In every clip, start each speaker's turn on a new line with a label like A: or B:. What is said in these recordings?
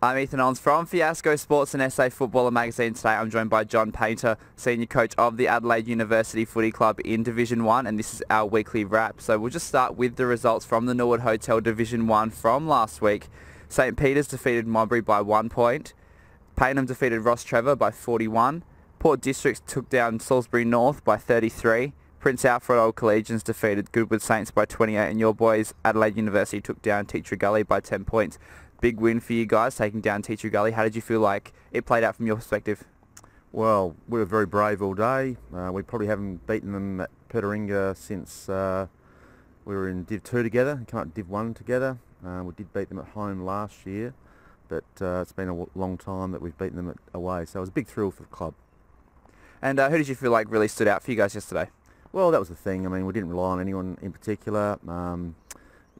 A: I'm Ethan Ons from Fiasco Sports and SA Footballer Magazine. Today I'm joined by John Painter, Senior Coach of the Adelaide University Footy Club in Division 1, and this is our weekly wrap. So we'll just start with the results from the Norwood Hotel Division 1 from last week. St Peter's defeated Modbury by 1 point. Payneham defeated Ross Trevor by 41. Port Districts took down Salisbury North by 33. Prince Alfred Old Collegians defeated Goodwood Saints by 28, and your boys Adelaide University took down Teacher Gully by 10 points. Big win for you guys, taking down Teacher Gully. How did you feel like it played out from your perspective?
B: Well, we were very brave all day. We probably haven't beaten them at Peteringa since we were in Div 2 together, come up Div 1 together. We did beat them at home last year, but it's been a long time that we've beaten them away, so it was a big thrill for the club.
A: And who did you feel like really stood out for you guys yesterday?
B: Well, that was the thing. I mean, we didn't rely on anyone in particular.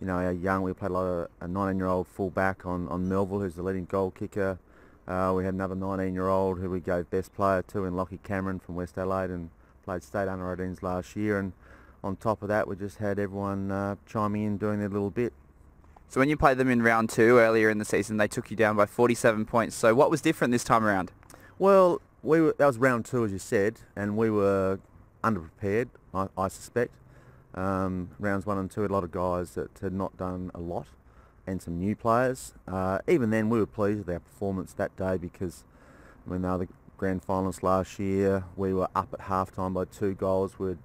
B: You know, we played a lot of a 19-year-old full-back on Melville, who's the leading goal kicker. We had another 19-year-old who we gave best player to in Lockie Cameron from West Adelaide and played state under-18s last year. And on top of that, we just had everyone chiming in, doing their little bit.
A: So when you played them in round 2 earlier in the season, they took you down by 47 points. So what was different this time around?
B: Well, that was round 2, as you said, and we were underprepared, I suspect. Rounds 1 and 2 had a lot of guys that had not done a lot and some new players. Even then we were pleased with our performance that day because I mean, they were the grand finalists last year. We were up at half-time by 2 goals. We were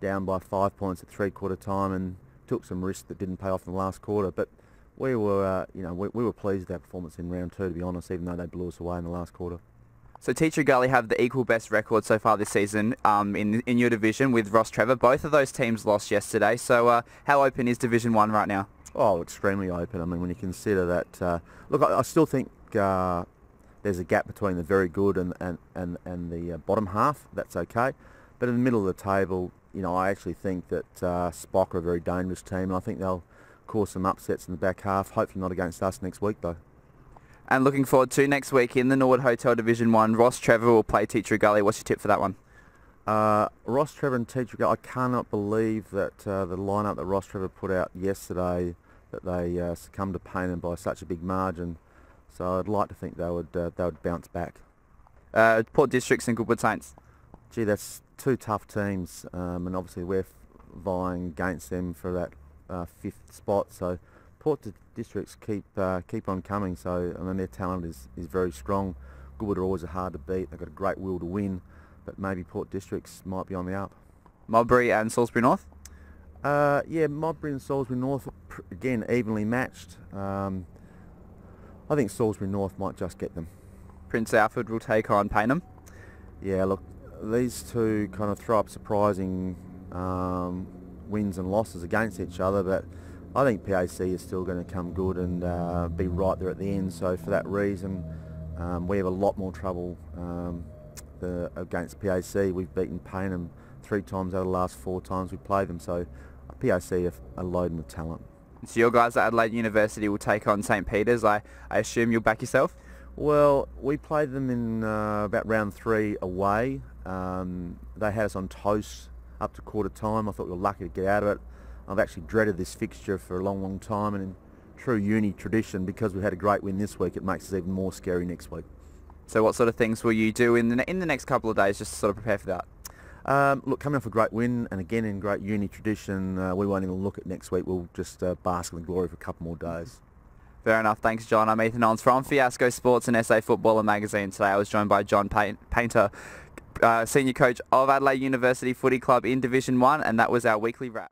B: down by 5 points at three-quarter time and took some risks that didn't pay off in the last quarter. But we were, we were pleased with our performance in round 2, to be honest, even though they blew us away in the last quarter.
A: So Teacher Gully have the equal best record so far this season in your division with Ross Trevor. Both of those teams lost yesterday. So how open is Division 1 right now?
B: Oh, extremely open. I mean, when you consider that, look, I still think there's a gap between the very good and the bottom half. That's okay. But in the middle of the table, I actually think that Spock are a very dangerous team, and I think they'll cause some upsets in the back half. Hopefully not against us next week, though.
A: And looking forward to next week in the Norwood Hotel Division 1, Ross Trevor will play Teacher Gully. What's your tip for that one?
B: Ross Trevor and Teacher Gully, I cannot believe that the lineup that Ross Trevor put out yesterday, that they succumbed to Payneham by such a big margin. So I'd like to think they would bounce back.
A: Port Districts and Goodwood Saints.
B: Gee, that's 2 tough teams, and obviously we're vying against them for that 5th spot. So Port Districts keep on coming, so I mean their talent is very strong. Goodwood are always hard to beat. They've got a great will to win, but maybe Port Districts might be on the up.
A: Modbury and Salisbury North?
B: Yeah, Modbury and Salisbury North, again, evenly matched. I think Salisbury North might just get them.
A: Prince Alfred will take on Payneham?
B: Yeah, look, these two kind of throw up surprising wins and losses against each other, but I think PAC is still going to come good and be right there at the end. So for that reason, we have a lot more trouble against PAC. We've beaten Payneham 3 times out of the last 4 times we played them. So PAC are loaded with talent.
A: So your guys at Adelaide University will take on St Peter's. I assume you'll back yourself?
B: Well, we played them in about round 3 away. They had us on toast up to quarter time. I thought we were lucky to get out of it. I've actually dreaded this fixture for a long time, and in true uni tradition, because we had a great win this week, it makes us even more scary next week.
A: So what sort of things will you do in the next couple of days just to sort of prepare for that?
B: Look, coming off a great win, and again in great uni tradition, we won't even look at next week. We'll just bask in the glory for a couple more days.
A: Fair enough. Thanks, John. I'm Ethan Ons from Fiasco Sports and SA Footballer Magazine. Today I was joined by John Painter, Senior Coach of Adelaide University Footy Club in Division 1, and that was our weekly wrap.